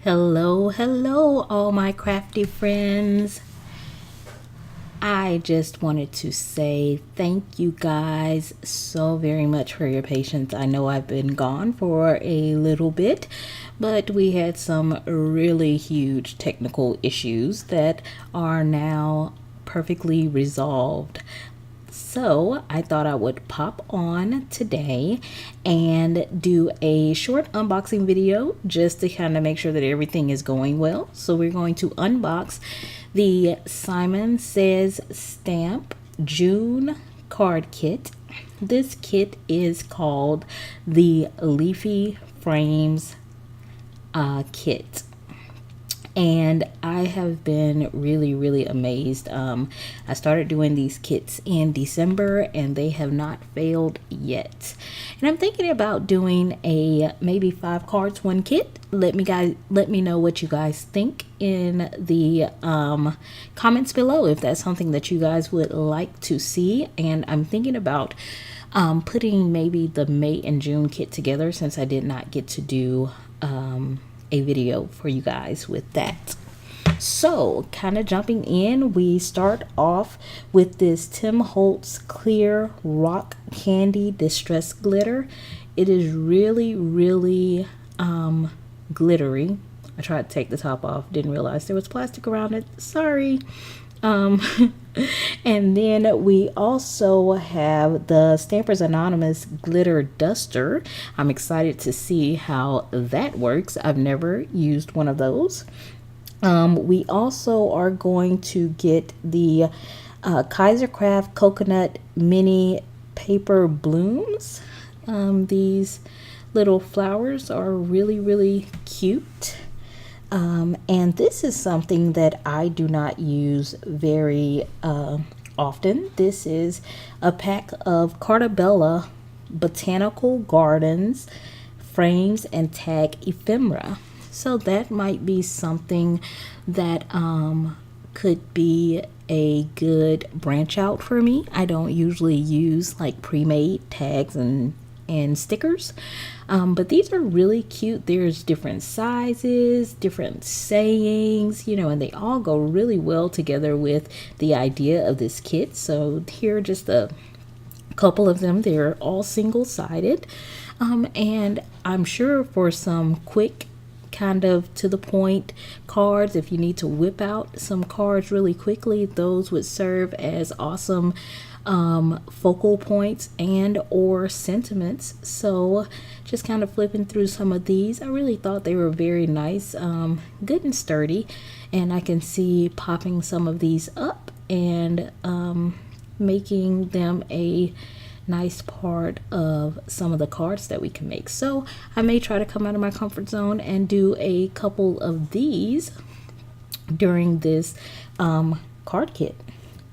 Hello, hello, all my crafty friends. I just wanted to say thank you guys so very much for your patience. I know I've been gone for a little bit, but we had some really huge technical issues that are now perfectly resolved. So I thought I would pop on today and do a short unboxing video just to kind of make sure that everything is going well. So we're going to unbox the Simon Says Stamp June card kit. This kit is called the Leafy Frames kit. And I have been really amazed. I started doing these kits in December and they have not failed yet. And I'm thinking about doing a maybe 5 cards 1 kit. Let me know what you guys think in the comments below if that's something that you guys would like to see. And I'm thinking about putting maybe the May and June kit together since I did not get to do a video for you guys with that. So kind of jumping in, we start off with this Tim Holtz clear rock candy distress glitter. It is really glittery. I tried to take the top off, didn't realize there was plastic around it, sorry. And then we also have the Stampers Anonymous glitter duster. I'm excited to see how that works. I've never used one of those. We also are going to get the Kraft coconut mini paper blooms. These little flowers are really cute. And this is something that I do not use very often. This is a pack of Cartabella Botanical Gardens frames and tag ephemera. So that might be something that could be a good branch out for me. I don't usually use like pre-made tags and stickers, but these are really cute. There's different sizes, different sayings, and they all go really well together with the idea of this kit. So here are just a couple of them. They're all single-sided, and I'm sure for some quick kind of to the point cards, if you need to whip out some cards really quickly, those would serve as awesome focal points and or sentiments. So just kind of flipping through some of these, I really thought they were very nice, good and sturdy, and I can see popping some of these up and making them a nice part of some of the cards that we can make. So I may try to come out of my comfort zone and do a couple of these during this card kit.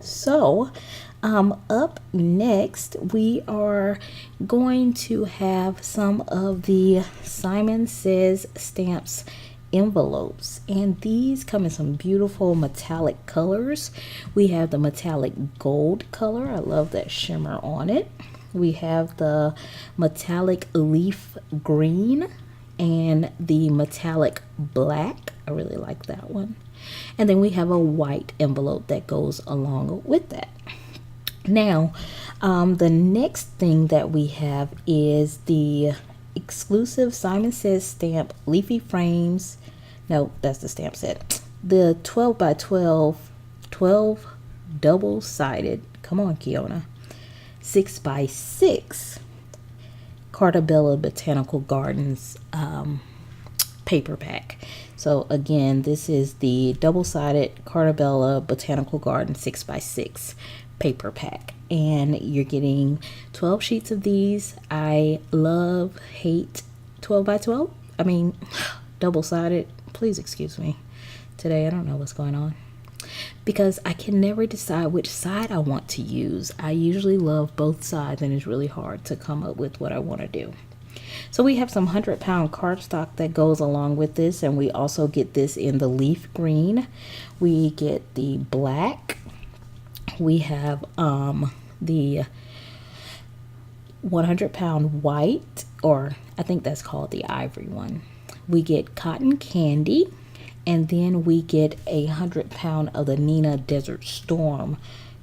So up next, we are going to have some of the Simon Says Stamps envelopes, and these come in some beautiful metallic colors. We have the metallic gold color. I love that shimmer on it. We have the metallic leaf green and the metallic black. I really like that one. And then we have a white envelope that goes along with that. Now, the next thing that we have is the exclusive Simon Says Stamp Leafy Frames. No, that's the stamp set. The 12 by 12 double-sided, come on Kiona, 6 by 6 Cartabella Botanical Gardens paper pack. So again, this is the double-sided Cartabella Botanical Garden 6 by 6 paper pack, and you're getting 12 sheets of these. I hate 12 by 12. I mean, double-sided. Please excuse me. Today I don't know what's going on because I can never decide which side I want to use. I usually love both sides and it's really hard to come up with what I want to do. So we have some 100-pound cardstock that goes along with this, and we also get this in the leaf green. We get the black. We have the 100-pound white, or I think that's called the ivory one. we get cotton candy, and then we get 100 pound of the Nina Desert Storm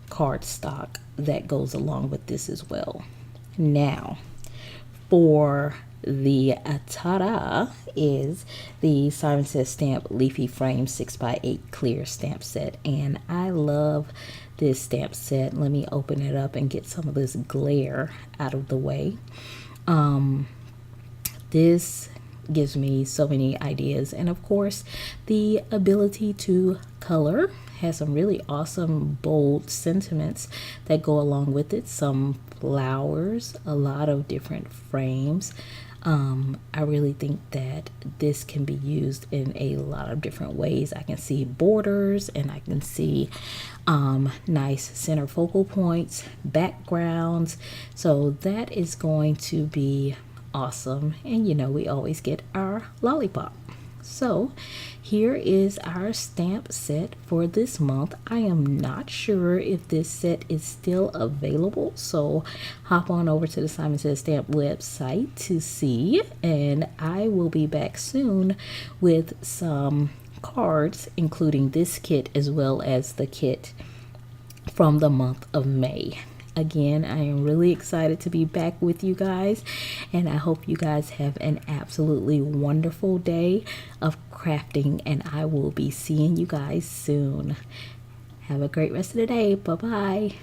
cardstock that goes along with this as well. Now, for the ta-da is the Simon Says Stamp Leafy Frame 6x8 clear stamp set, and I love this stamp set. Let me open it up and get some of this glare out of the way. This gives me so many ideas, and of course the ability to color has some really awesome bold sentiments that go along with it. Some flowers, a lot of different frames. I really think that this can be used in a lot of different ways. I can see borders, and I can see nice center focal points, backgrounds. So that is going to be awesome. And you know, we always get our lollipop. So here is our stamp set for this month. I am not sure if this set is still available, so hop on over to the Simon Says Stamp website to see, and I will be back soon with some cards, including this kit as well as the kit from the month of May. Again, I am really excited to be back with you guys, and I hope you guys have an absolutely wonderful day of crafting, and I will be seeing you guys soon. Have a great rest of the day. Bye-bye.